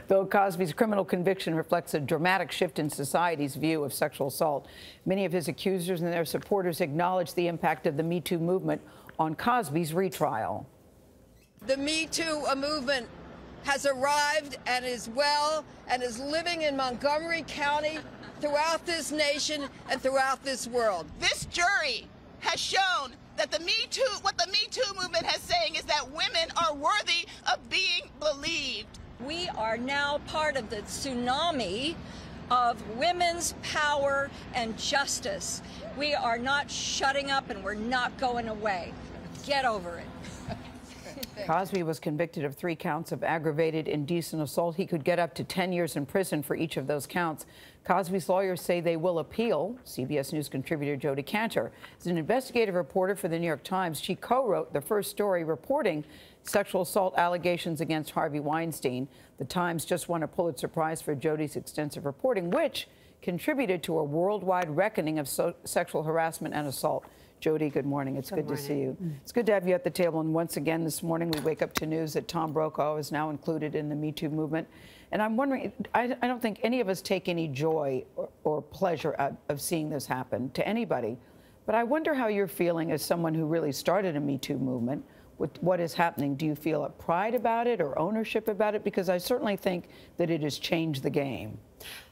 Bill Cosby's criminal conviction reflects a dramatic shift in society's view of sexual assault. Many of his accusers and their supporters acknowledge the impact of the Me Too movement on Cosby's retrial. The Me Too movement has arrived and is living in Montgomery County, throughout this nation and throughout this world. This jury has shown that what the Me Too movement is saying is that women are worthy of being believed. We are now part of the tsunami of women's power and justice. We are not shutting up and we're not going away. Get over it. Cosby was convicted of 3 counts of aggravated indecent assault. He could get up to 10 years in prison for each of those counts. Cosby's lawyers say they will appeal. CBS News contributor Jodi Kantor is an investigative reporter for the New York Times. She co-wrote the first story reporting sexual assault allegations against Harvey Weinstein. The Times just won a Pulitzer Prize for Jodi's extensive reporting, which contributed to a worldwide reckoning of sexual harassment and assault. Jodi, good morning. It's good to see you. It's good to have you at the table. And once again, this morning, we wake up to news that Tom Brokaw is now included in the Me Too movement. And I'm wondering, I don't think any of us take any joy or pleasure out of seeing this happen to anybody. But I wonder how you're feeling as someone who really started a Me Too movement with what is happening. Do you feel a pride about it or ownership about it? Because I certainly think that it has changed the game.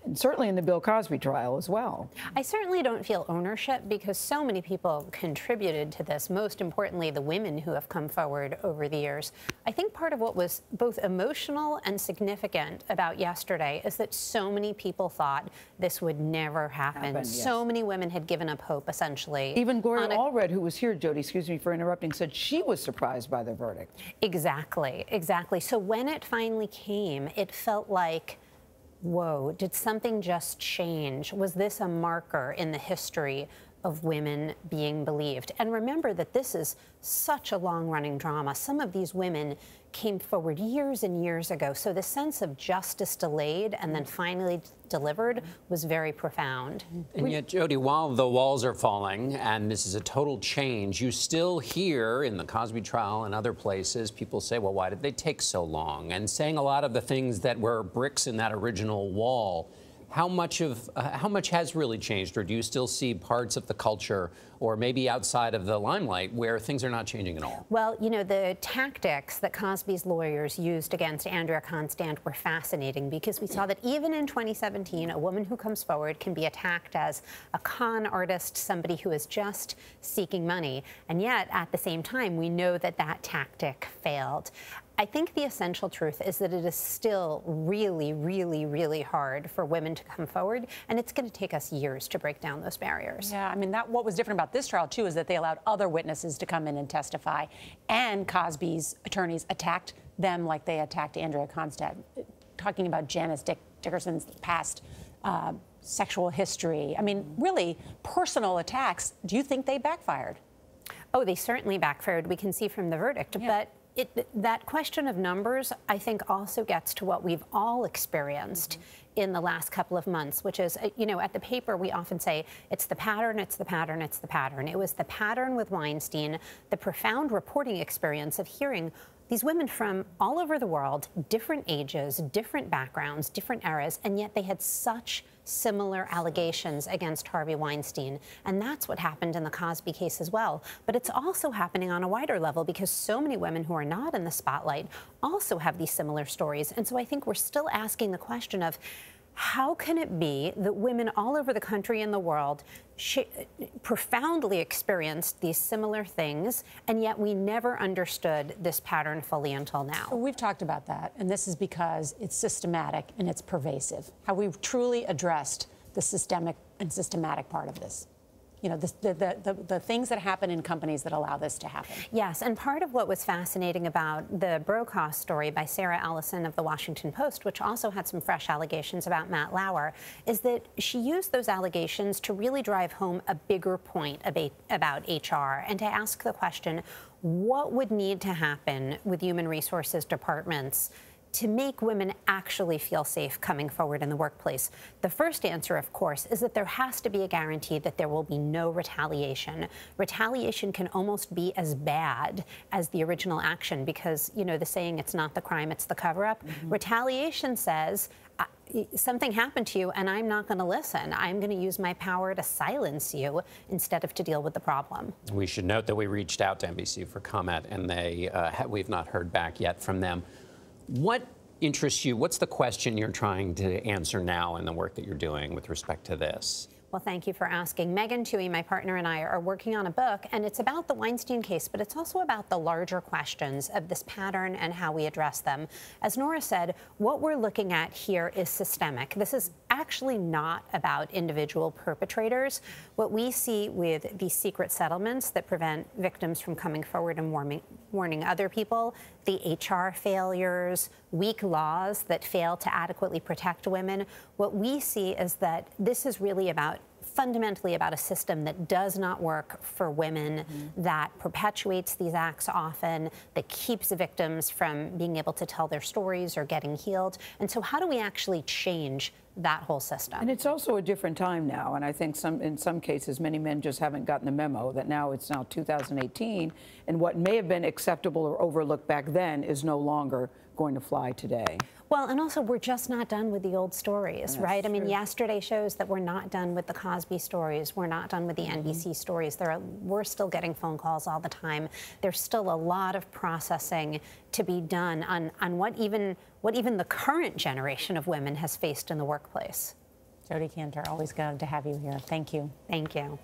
And certainly in the Bill Cosby trial as well. I certainly don't feel ownership because so many people contributed to this, most importantly, the women who have come forward over the years. I think part of what was both emotional and significant about yesterday is that so many people thought this would never happen. Yes. So many women had given up hope, essentially. Even Gloria Allred, who was here, Jodi, excuse me for interrupting, said she was surprised by the verdict. Exactly, exactly. So when it finally came, it felt like, whoa, did something just change? Was this a marker in the history of women being believed? And remember that this is such a long-running drama. Some of these women came forward years and years ago. So the sense of justice delayed and then finally delivered was very profound. And yet, Jodi, while the walls are falling and this is a total change, you still hear in the Cosby trial and other places people say, well, why did they take so long? And saying a lot of the things that were bricks in that original wall. How much has really changed, or do you still see parts of the culture, or maybe outside of the limelight, where things are not changing at all? Well, you know, the tactics that Cosby's lawyers used against Andrea Constand were fascinating because we saw that even in 2017, a woman who comes forward can be attacked as a con artist, somebody who is just seeking money. And yet, at the same time, we know that that tactic failed. I think the essential truth is that it is still really, really, really hard for women to come forward, and it's going to take us years to break down those barriers. Yeah, I mean, what was different about this trial, too, is that they allowed other witnesses to come in and testify, and Cosby's attorneys attacked them like they attacked Andrea Constand, talking about Janice Dickerson's past sexual history. I mean, really personal attacks. Do you think they backfired? Oh, they certainly backfired. We can see from the verdict, yeah. But that question of numbers, I think, also gets to what we've all experienced in the last couple of months, which is, you know, at the paper, we often say, it's the pattern, it's the pattern, it's the pattern. It was the pattern with Weinstein, the profound reporting experience of hearing these women from all over the world, different ages, different backgrounds, different eras, and yet they had such similar allegations against Harvey Weinstein. And that's what happened in the Cosby case as well. But it's also happening on a wider level because so many women who are not in the spotlight also have these similar stories. And so I think we're still asking the question of, how can it be that women all over the country and the world profoundly experienced these similar things, and yet we never understood this pattern fully until now? Well, we've talked about that, and this is because it's systematic and it's pervasive. How we've truly addressed the systemic and systematic part of this. You know, the things that happen in companies that allow this to happen. Yes, and part of what was fascinating about the Brokaw story by Sarah Ellison of the Washington Post, which also had some fresh allegations about Matt Lauer, is that she used those allegations to really drive home a bigger point about HR and to ask the question, what would need to happen with human resources departments to make women actually feel safe coming forward in the workplace? The first answer, of course, is that there has to be a guarantee that there will be no retaliation. Retaliation can almost be as bad as the original action because, you know, the saying, it's not the crime, it's the cover-up. Retaliation says, something happened to you and I'm not going to listen. I'm going to use my power to silence you instead of to deal with the problem. We should note that we reached out to NBC for comment and we've not heard back yet from them. What interests you? What's the question you're trying to answer now in the work that you're doing with respect to this? Well, thank you for asking. Megan Toohey, my partner, and I are working on a book, and it's about the Weinstein case, but it's also about the larger questions of this pattern and how we address them. As Norah said, what we're looking at here is systemic. This is actually not about individual perpetrators. What we see with these secret settlements that prevent victims from coming forward and warning other people, the HR failures, weak laws that fail to adequately protect women, what we see is that this is really fundamentally about a system that does not work for women, that perpetuates these acts often, that keeps victims from being able to tell their stories or getting healed. And so how do we actually change that whole system? And it's also a different time now, and I think in some cases many men just haven't gotten the memo that it's now 2018, and what may have been acceptable or overlooked back then is no longer going to fly today. Well, and also we're just not done with the old stories, right? True. I mean, yesterday shows that we're not done with the Cosby stories. We're not done with the NBC stories. We're still getting phone calls all the time. There's still a lot of processing to be done on what even the current generation of women has faced in the workplace. Jodi Kantor, always glad to have you here. Thank you. Thank you.